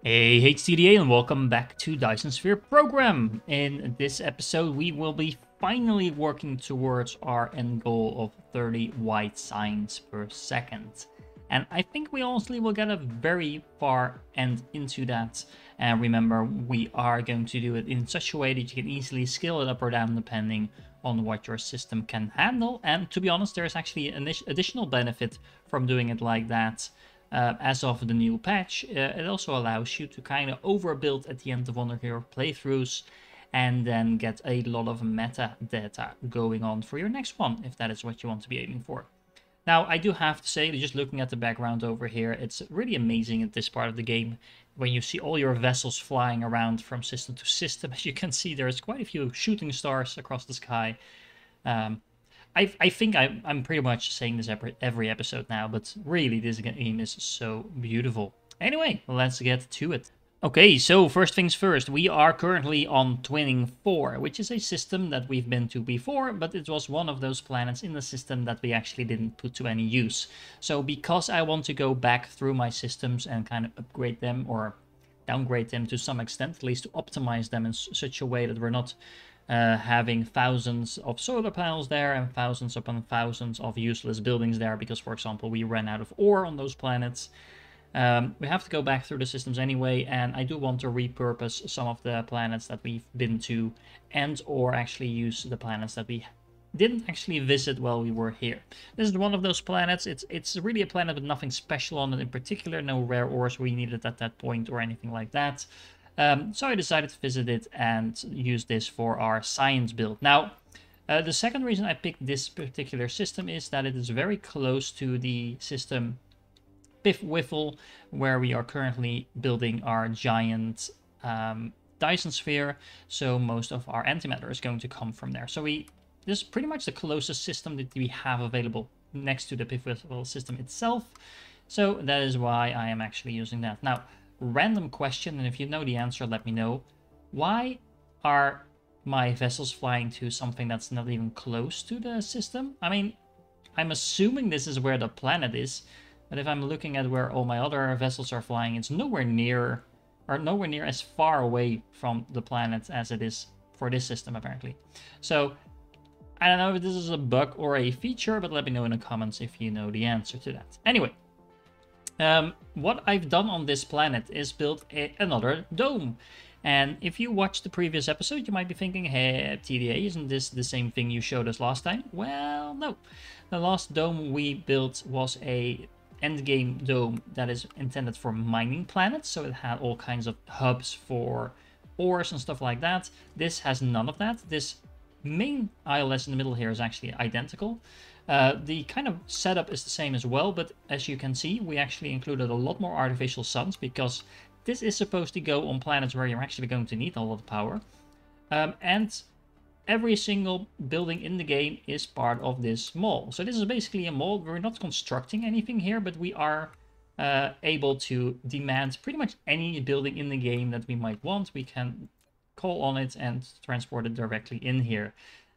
Hey HTDA and welcome back to Dyson Sphere Program. In this episode we will be finally working towards our end goal of 30 white signs per second. And I think we honestly will get a very far end into that. And remember, we are going to do it in such a way that you can easily scale it up or down depending on what your system can handle. And to be honest, there's actually an additional benefit from doing it like that. As of the new patch, it also allows you to kind of overbuild at the end of one of your playthroughs and then get a lot of metadata going on for your next one, if that is what you want to be aiming for. Now, I do have to say, just looking at the background over here, it's really amazing at this part of the game when you see all your vessels flying around from system to system. As you can see, there's quite a few shooting stars across the sky. I think I'm pretty much saying this every episode now, but really this game is so beautiful. Anyway, let's get to it. Okay, so first things first, we are currently on Twinning 4, which is a system that we've been to before, but it was one of those planets in the system that we actually didn't put to any use. So because I want to go back through my systems and kind of upgrade them or downgrade them to some extent, at least to optimize them in such a way that we're not having thousands of solar panels there and thousands upon thousands of useless buildings there because, for example, we ran out of ore on those planets. We have to go back through the systems anyway, and I do want to repurpose some of the planets that we've been to and or actually use the planets that we didn't actually visit while we were here. This is one of those planets. It's really a planet with nothing special on it in particular, no rare ores we needed at that point or anything like that. So I decided to visit it and use this for our science build. Now, the second reason I picked this particular system is that it is very close to the system Piff Wiffle, where we are currently building our giant Dyson Sphere. So most of our antimatter is going to come from there. So this is pretty much the closest system that we have available next to the Piff Wiffle system itself. So that is why I am actually using that. Now, random question, and if you know the answer, let me know. Why are my vessels flying to something that's not even close to the system? I mean, I'm assuming this is where the planet is, but if I'm looking at where all my other vessels are flying, it's nowhere near, or nowhere near as far away from the planet as it is for this system, apparently. So, I don't know if this is a bug or a feature, but let me know in the comments if you know the answer to that. Anyway. What I've done on this planet is build another dome. And if you watched the previous episode, you might be thinking, hey, TDA, isn't this the same thing you showed us last time? Well, no. The last dome we built was a endgame dome that is intended for mining planets. So it had all kinds of hubs for ores and stuff like that. This has none of that. This main ILS in the middle here is actually identical. The kind of setup is the same as well, but as you can see, we actually included a lot more artificial suns because this is supposed to go on planets where you're actually going to need a lot of power. And every single building in the game is part of this mall. So this is basically a mall. We're not constructing anything here, but we are able to demand pretty much any building in the game that we might want. We can call on it and transport it directly in here.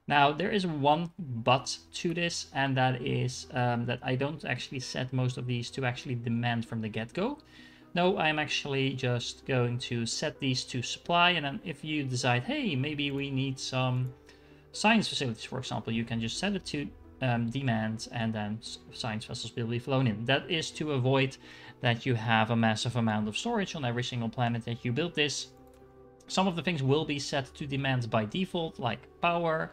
Now, there is one but to this, and that is that I don't actually set most of these to actually demand from the get-go. No, I'm actually just going to set these to supply, and then if you decide, hey, maybe we need some science facilities, for example, you can just set it to demand, and then science vessels will be flown in. That is to avoid that you have a massive amount of storage on every single planet that you build this. Some of the things will be set to demand by default, like power,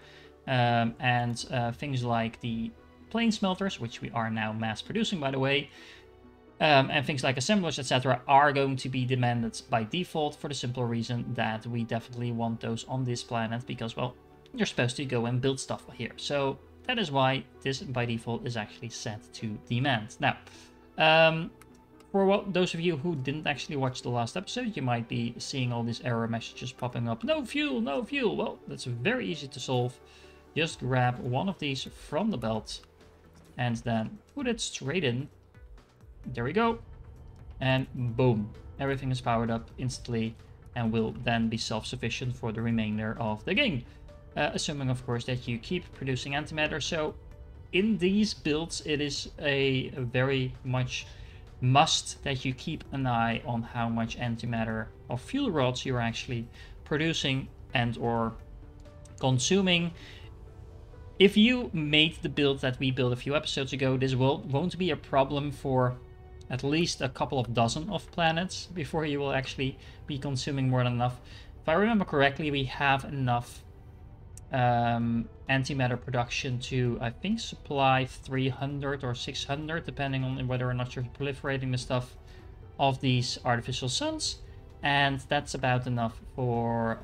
and things like the plane smelters, which we are now mass producing, by the way, and things like assemblers, etc., are going to be demanded by default for the simple reason that we definitely want those on this planet because, well, you're supposed to go and build stuff here. So that is why this by default is actually set to demand. Now, for those of you who didn't actually watch the last episode, you might be seeing all these error messages popping up. No fuel, no fuel. Well, that's very easy to solve. Just grab one of these from the belt and then put it straight in. There we go. And boom, everything is powered up instantly and will then be self-sufficient for the remainder of the game. Assuming, of course, that you keep producing antimatter. So in these builds, it is a very much must that you keep an eye on how much antimatter of fuel rods you're actually producing and or consuming. If you made the build that we built a few episodes ago, this won't be a problem for at least a couple of dozen of planets before you will actually be consuming more than enough. If I remember correctly, we have enough antimatter production to, I think, supply 300 or 600, depending on whether or not you're proliferating the stuff of these artificial suns. And that's about enough for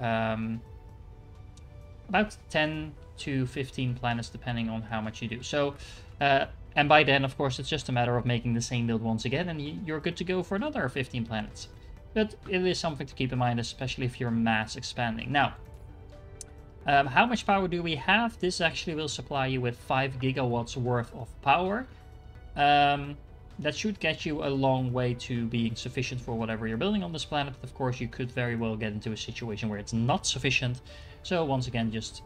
about 10 to 15 planets, depending on how much you do. So, and by then, of course, it's just a matter of making the same build once again, and you're good to go for another 15 planets. But it is something to keep in mind, especially if you're mass expanding. Now, how much power do we have? This actually will supply you with 5 gigawatts worth of power. That should get you a long way to being sufficient for whatever you're building on this planet. Of course, you could very well get into a situation where it's not sufficient. So once again, just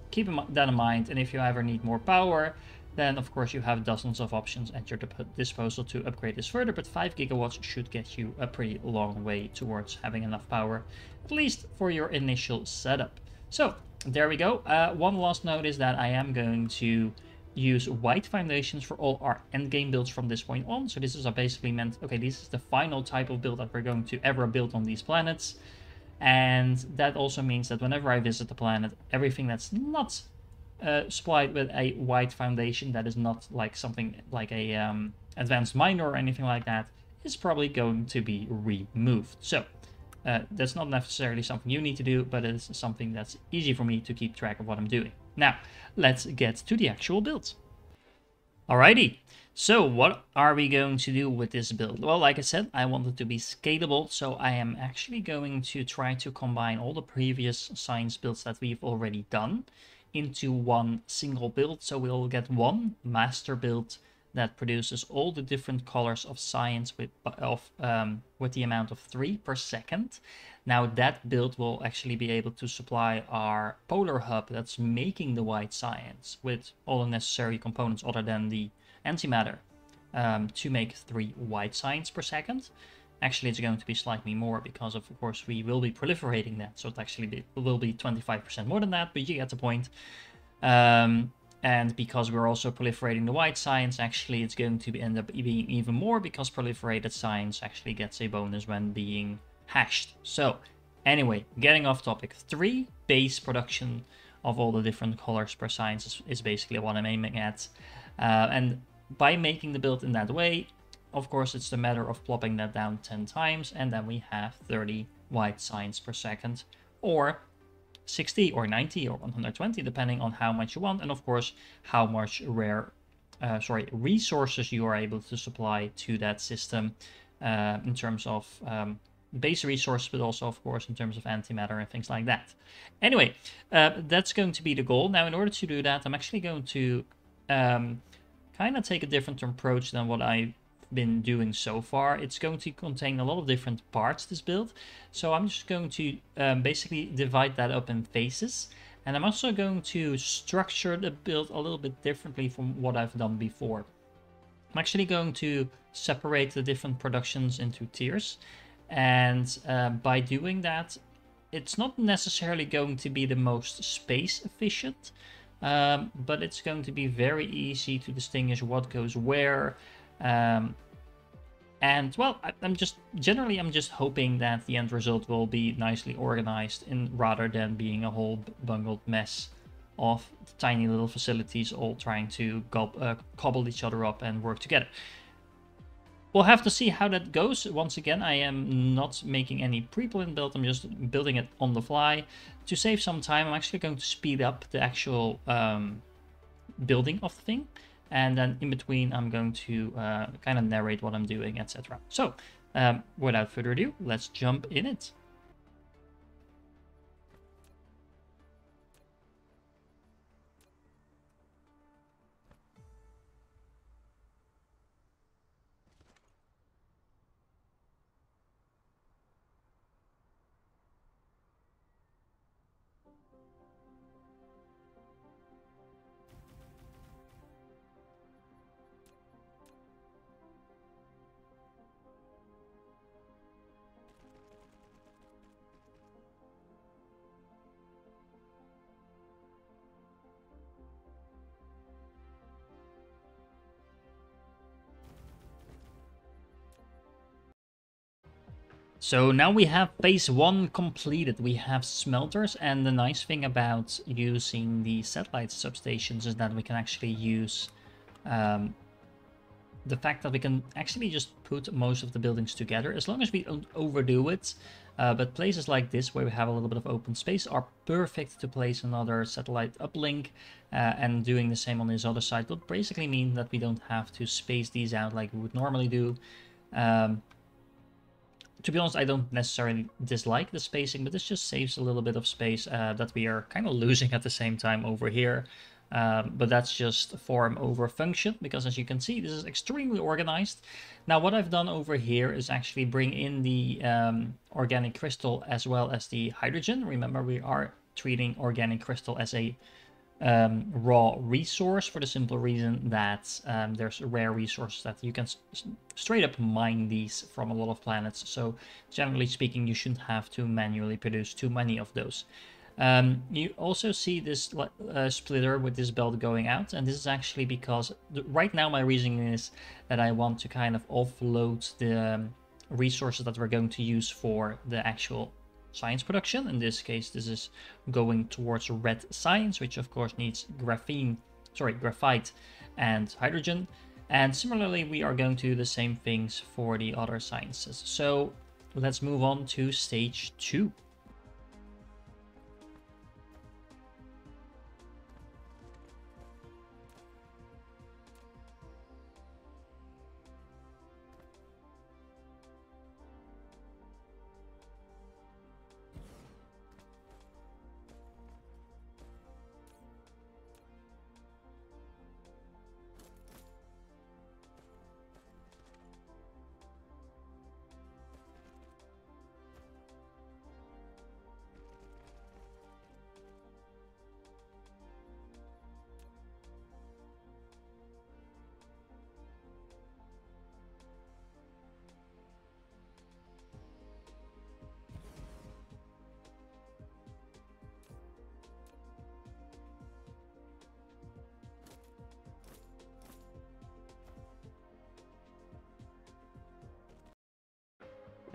keep that in mind. And if you ever need more power, then of course you have dozens of options at your disposal to upgrade this further. But 5 gigawatts should get you a pretty long way towards having enough power, at least for your initial setup. So there we go. One last note is that I am going to use white foundations for all our endgame builds from this point on. So this is basically meant, okay, this is the final type of build that we're going to ever build on these planets. And that also means that whenever I visit the planet, everything that's not supplied with a white foundation, that is not like something like a advanced miner or anything like that, is probably going to be removed. So that's not necessarily something you need to do, but it is something that's easy for me to keep track of what I'm doing. Now, let's get to the actual build. Alrighty, so what are we going to do with this build? Well, like I said, I want it to be scalable, so I am actually going to try to combine all the previous science builds that we've already done into one single build. So we'll get one master build that produces all the different colors of science with the amount of 3 per second. Now that build will actually be able to supply our polar hub that's making the white science with all the necessary components other than the antimatter to make 3 white science per second. Actually, it's going to be slightly more because of course we will be proliferating that, so it will be 25% more than that, but you get the point. And because we're also proliferating the white science, actually it's going to end up being even more because proliferated science actually gets a bonus when being hashed. So anyway, getting off topic, 3 base production of all the different colors per science is basically what I'm aiming at. And by making the build in that way, of course, it's a matter of plopping that down 10 times, and then we have 30 white science per second, or 60 or 90 or 120, depending on how much you want, and of course how much resources you are able to supply to that system in terms of base resources, but also of course in terms of antimatter and things like that. Anyway, that's going to be the goal. Now in order to do that, I'm actually going to kind of take a different approach than what I've been doing so far. It's going to contain a lot of different parts, this build, so I'm just going to basically divide that up in phases, and I'm also going to structure the build a little bit differently from what I've done before. I'm actually going to separate the different productions into tiers, and by doing that, it's not necessarily going to be the most space efficient, but it's going to be very easy to distinguish what goes where. And well, I'm just hoping that the end result will be nicely organized rather than being a whole bungled mess of tiny little facilities all trying to cobble each other up and work together. We'll have to see how that goes. Once again, I am not making any pre-planned build, I'm just building it on the fly. To save some time, I'm actually going to speed up the actual building of the thing. And then in between, I'm going to kind of narrate what I'm doing, etc. So, without further ado, let's jump in it. So now we have phase 1 completed. We have smelters, and the nice thing about using the satellite substations is that we can actually use um, the fact that we can actually just put most of the buildings together, as long as we don't overdo it. But places like this, where we have a little bit of open space, are perfect to place another satellite uplink, and doing the same on this other side would basically mean that we don't have to space these out like we would normally do. To be honest, I don't necessarily dislike the spacing, but this just saves a little bit of space that we are kind of losing at the same time over here. But that's just form over function, because as you can see, this is extremely organized. Now, what I've done over here is actually bring in the organic crystal as well as the hydrogen. Remember, we are treating organic crystal as a raw resource, for the simple reason that there's rare resources that you can straight up mine these from a lot of planets. So generally speaking, you shouldn't have to manually produce too many of those. You also see this splitter with this belt going out, and this is actually because right now my reasoning is that I want to kind of offload the resources that we're going to use for the actual science production. In this case, this is going towards red science, which of course needs graphite and hydrogen. And similarly, we are going to do the same things for the other sciences. So let's move on to stage 2.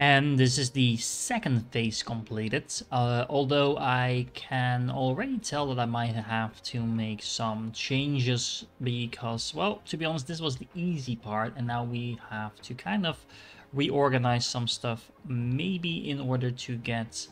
And this is the second phase completed, although I can already tell that I might have to make some changes because, well, to be honest, this was the easy part, and now we have to kind of reorganize some stuff, maybe in order to get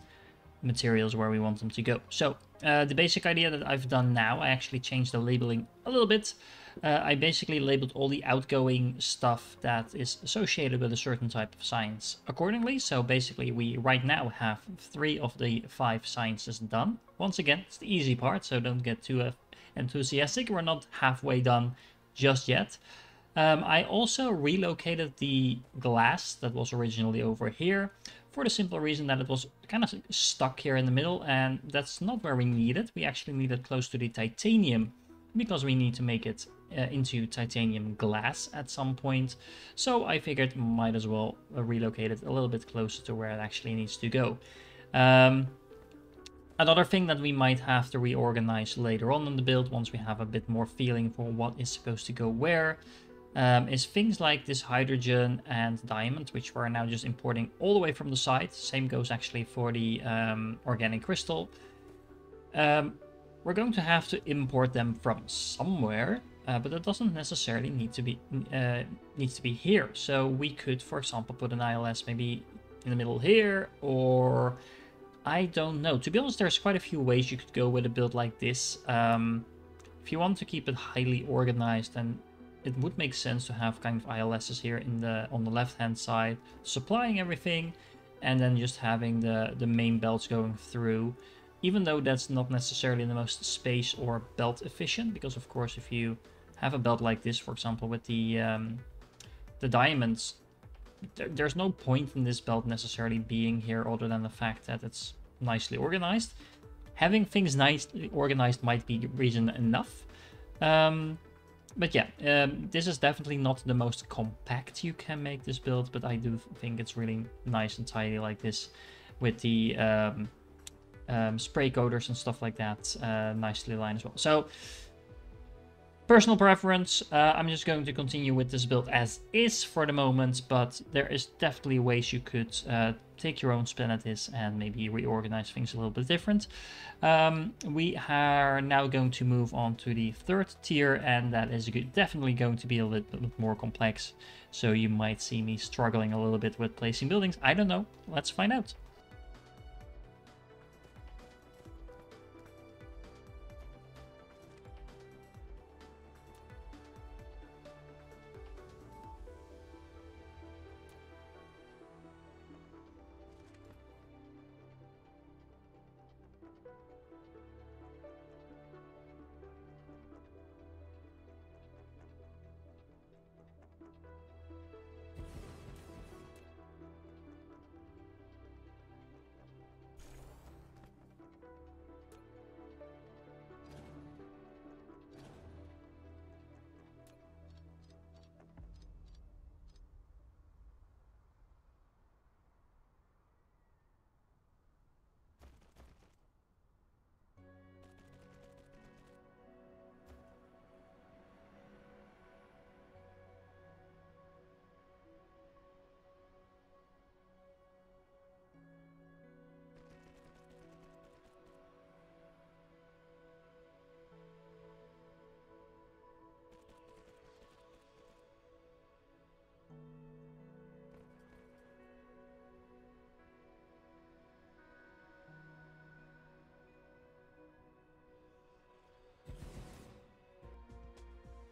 materials where we want them to go. So the basic idea that I've done now, I actually changed the labeling a little bit. I basically labeled all the outgoing stuff that is associated with a certain type of science accordingly. So basically we right now have 3 of the 5 sciences done. Once again, it's the easy part, so don't get too enthusiastic. We're not halfway done just yet. I also relocated the glass that was originally over here for the simple reason that it was kind of stuck here in the middle, and that's not where we need it. We actually need it close to the titanium because we need to make it into titanium glass at some point. So I figured might as well relocate it a little bit closer to where it actually needs to go. Another thing that we might have to reorganize later on in the build, once we have a bit more feeling for what is supposed to go where, is things like this hydrogen and diamond, which we're now just importing all the way from the side. Same goes actually for the organic crystal. We're going to have to import them from somewhere, but it doesn't necessarily need to be here. So we could, for example, put an ILS maybe in the middle here, or I don't know. To be honest, there's quite a few ways you could go with a build like this. If you want to keep it highly organized, then it would make sense to have kind of ILSs here on the left-hand side, supplying everything, and then just having the main belts going through. Even though that's not necessarily the most space or belt efficient, because of course if you have a belt like this, for example, with the diamonds, there's no point in this belt necessarily being here other than the fact that it's nicely organized. Having things nicely organized might be reason enough. But yeah, this is definitely not the most compact you can make this build, but I do think it's really nice and tidy like this with the spray coaters and stuff like that nicely aligned as well. So Personal preference, I'm just going to continue with this build as is for the moment, but there is definitely ways you could take your own spin at this and maybe reorganize things a little bit different. We are now going to move on to the third tier, and that is definitely going to be a little bit more complex. So you might see me struggling a little bit with placing buildings. I don't know. Let's find out.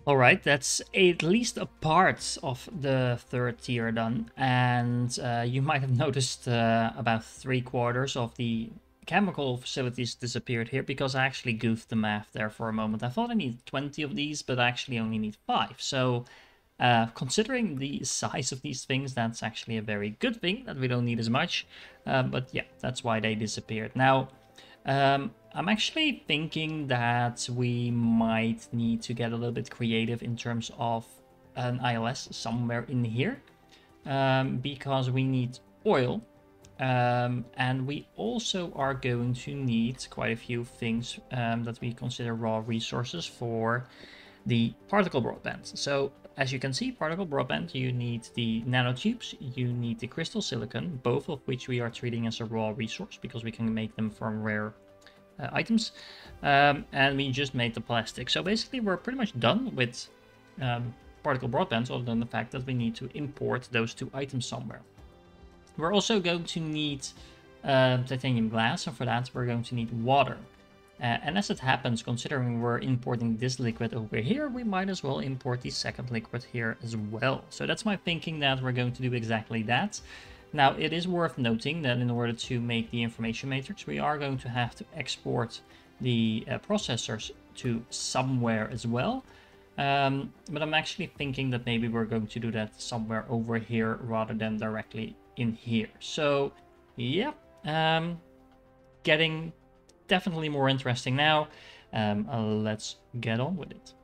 All right, that's at least a part of the third tier done, and you might have noticed about 3/4 of the chemical facilities disappeared here because I actually goofed the math there for a moment. I thought I needed 20 of these, but I actually only need 5. So considering the size of these things, that's actually a very good thing that we don't need as much. But yeah, that's why they disappeared. Now, I'm actually thinking that we might need to get a little bit creative in terms of an ILS somewhere in here, because we need oil, and we also are going to need quite a few things that we consider raw resources for the particle broadband. So as you can see, particle broadband, you need the nanotubes, you need the crystal silicon, both of which we are treating as a raw resource because we can make them from rare items, and we just made the plastic. So basically we're pretty much done with particle broadband, other than the fact that we need to import those 2 items somewhere. We're also going to need titanium glass, and for that we're going to need water. And as it happens, considering we're importing this liquid over here, we might as well import the second liquid here as well. So that's my thinking, that we're going to do exactly that. Now, it is worth noting that in order to make the information matrix, we are going to have to export the processors to somewhere as well. But I'm actually thinking that maybe we're going to do that somewhere over here rather than directly in here. So, yeah, getting definitely more interesting now. Let's get on with it.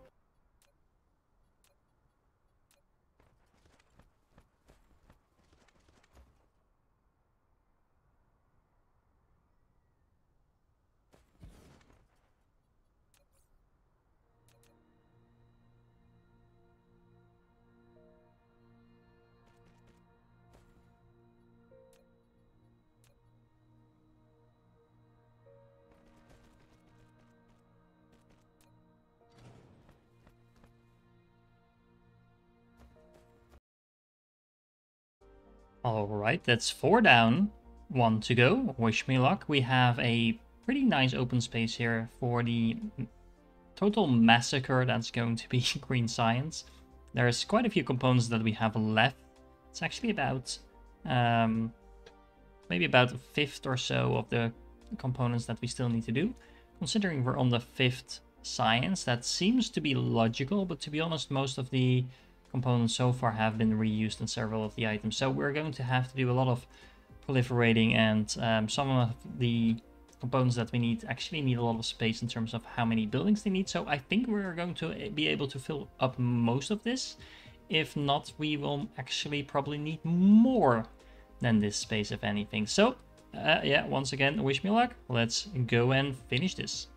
All right, that's 4 down, 1 to go. Wish me luck. We have a pretty nice open space here for the total massacre that's going to be green science. There's quite a few components that we have left. It's actually about maybe about a fifth or so of the components that we still need to do. Considering we're on the 5th science, that seems to be logical, but to be honest, most of the components so far have been reused in several of the items. So we're going to have to do a lot of proliferating, and some of the components that we need actually need a lot of space in terms of how many buildings they need. So I think we're going to be able to fill up most of this. If not, we will actually probably need more than this space, if anything. So yeah, once again, wish me luck. Let's go and finish this.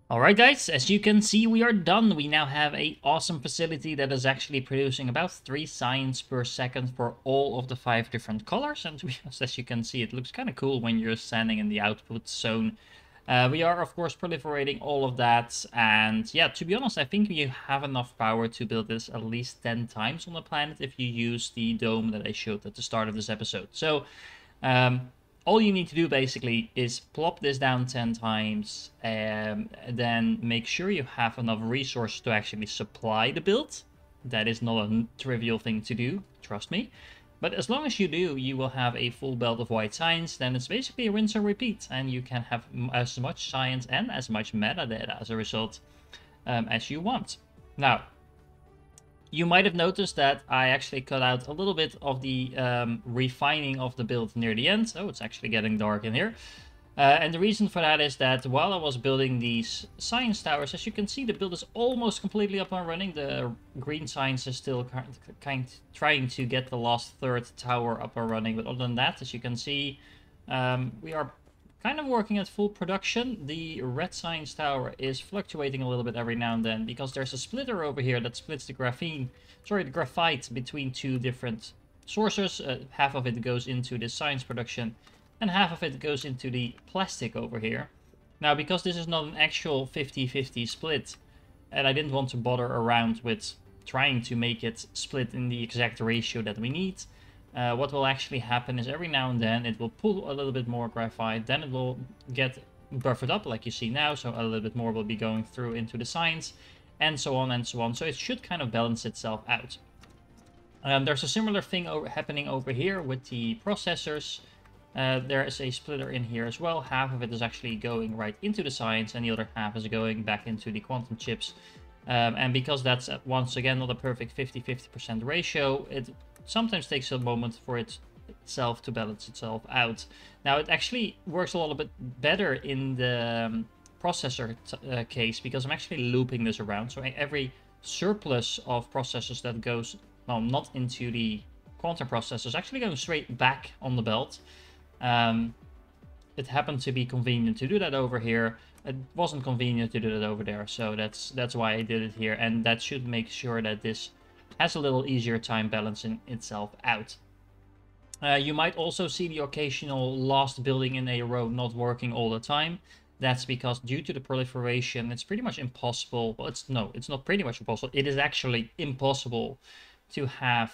Alright guys, as you can see we are done. We now have a awesome facility that is actually producing about 3 signs per second for all of the 5 different colors. And to be honest, as you can see, it looks kind of cool when you're standing in the output zone. We are of course proliferating all of that, and yeah, to be honest, I think you have enough power to build this at least 10 times on the planet if you use the dome that I showed at the start of this episode. So all you need to do basically is plop this down 10 times, then make sure you have enough resources to actually supply the build. That is not a trivial thing to do, trust me. But as long as you do, you will have a full belt of white signs. Then it's basically a rinse and repeat, and you can have as much science and as much metadata as a result as you want. Now, you might have noticed that I actually cut out a little bit of the refining of the build near the end. Oh, it's actually getting dark in here. And the reason for that is that while I was building these science towers, as you can see, the build is almost completely up and running. The green science is still trying to get the last third tower up and running. But other than that, as you can see, we are kind of working at full production. The red science tower is fluctuating a little bit every now and then because there's a splitter over here that splits the graphite between 2 different sources. Half of it goes into the science production, and half of it goes into the plastic over here. Now, because this is not an actual 50-50 split, and I didn't want to bother around with trying to make it split in the exact ratio that we need, what will actually happen is every now and then it will pull a little bit more graphite, then it will get buffered up like you see now, so a little bit more will be going through into the science, and so on and so on. So it should kind of balance itself out. There's a similar thing happening over here with the processors. There is a splitter in here as well. Half of it is actually going right into the science, and the other half is going back into the quantum chips. And because that's, once again, not a perfect 50-50% ratio, it sometimes takes a moment for itself to balance itself out. Now, it actually works a little bit better in the processor case, because I'm actually looping this around. So every surplus of processors that goes, well, not into the quantum processors, actually going straight back on the belt. It happened to be convenient to do that over here. It wasn't convenient to do that over there, so that's why I did it here, and that should make sure that this has a little easier time balancing itself out. You might also see the occasional last building in a row not working all the time. That's because due to the proliferation, it's pretty much impossible. Well, it's not pretty much impossible. It is actually impossible to have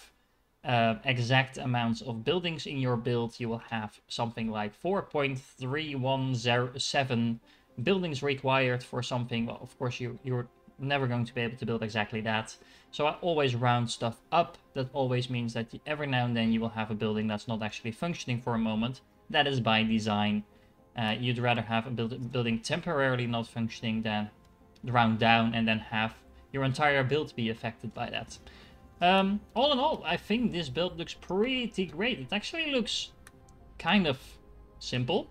exact amounts of buildings in your build. You will have something like 4.3107 buildings required for something. Well, of course, you're never going to be able to build exactly that. So I always round stuff up. That always means that every now and then you will have a building that's not actually functioning for a moment. That is by design. You'd rather have a building temporarily not functioning than round down and then have your entire build be affected by that. All in all, I think this build looks pretty great. It actually looks kind of simple,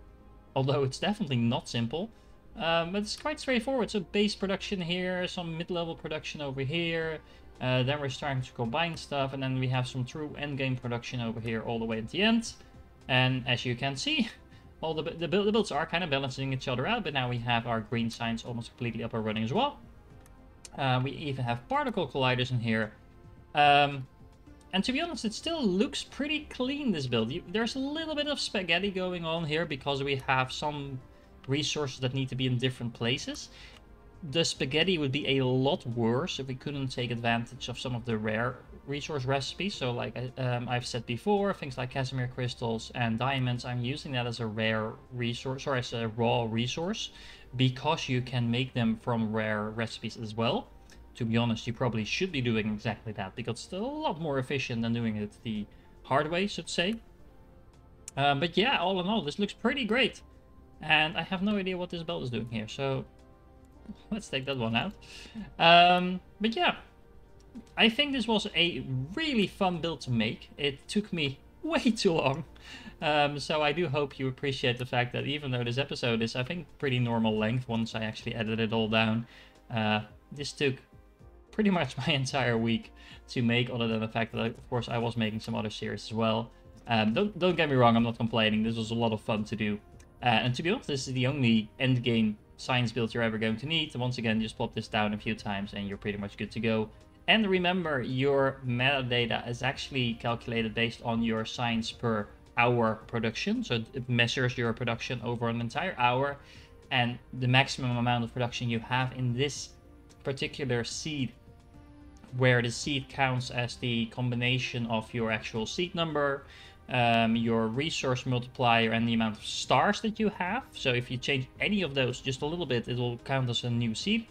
although it's definitely not simple. But it's quite straightforward. So base production here, some mid-level production over here. Then we're starting to combine stuff, and then we have some true endgame production over here all the way at the end. And as you can see, all the builds are kind of balancing each other out, but now we have our green science almost completely up and running as well. We even have particle colliders in here. And to be honest, it still looks pretty clean, this build. There's a little bit of spaghetti going on here because we have some resources that need to be in different places. The spaghetti would be a lot worse if we couldn't take advantage of some of the rare resource recipes. So like I've said before, things like Casimir crystals and diamonds, I'm using that as a rare resource, or as a raw resource, because you can make them from rare recipes as well. To be honest, you probably should be doing exactly that, because it's still a lot more efficient than doing it the hard way, so to say. But yeah, all in all, this looks pretty great. And I have no idea what this belt is doing here, so let's take that one out. But yeah, I think this was a really fun build to make. It took me way too long. So I do hope you appreciate the fact that even though this episode is, I think, pretty normal length once I actually edited it all down, this took pretty much my entire week to make, other than the fact that, of course, I was making some other series as well. Don't get me wrong, I'm not complaining. This was a lot of fun to do. And to be honest, this is the only endgame science build you're ever going to need. And once again, just plop this down a few times and you're pretty much good to go. And remember, your metadata is actually calculated based on your science per hour production. So it measures your production over an entire hour, and the maximum amount of production you have in this particular seed, where the seed counts as the combination of your actual seed number, your resource multiplier, and the amount of stars that you have. So if you change any of those just a little bit, it will count as a new seed.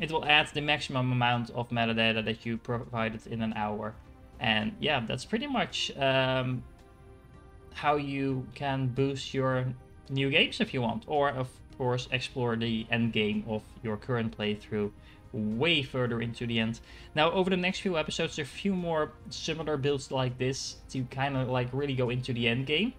It will add the maximum amount of metadata that you provided in an hour. And yeah, that's pretty much how you can boost your new games if you want, or of course explore the end game of your current playthrough way further into the end. Now, over the next few episodes, there are a few more similar builds like this to kind of like really go into the end game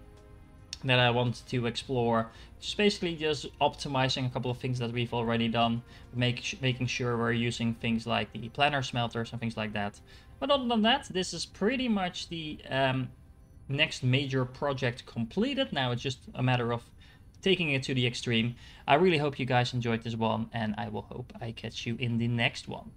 that I want to explore. Just basically just optimizing a couple of things that we've already done, making sure we're using things like the planner smelters and things like that. But other than that, this is pretty much the next major project completed. Now it's just a matter of taking it to the extreme. I really hope you guys enjoyed this one, and I will hope I catch you in the next one.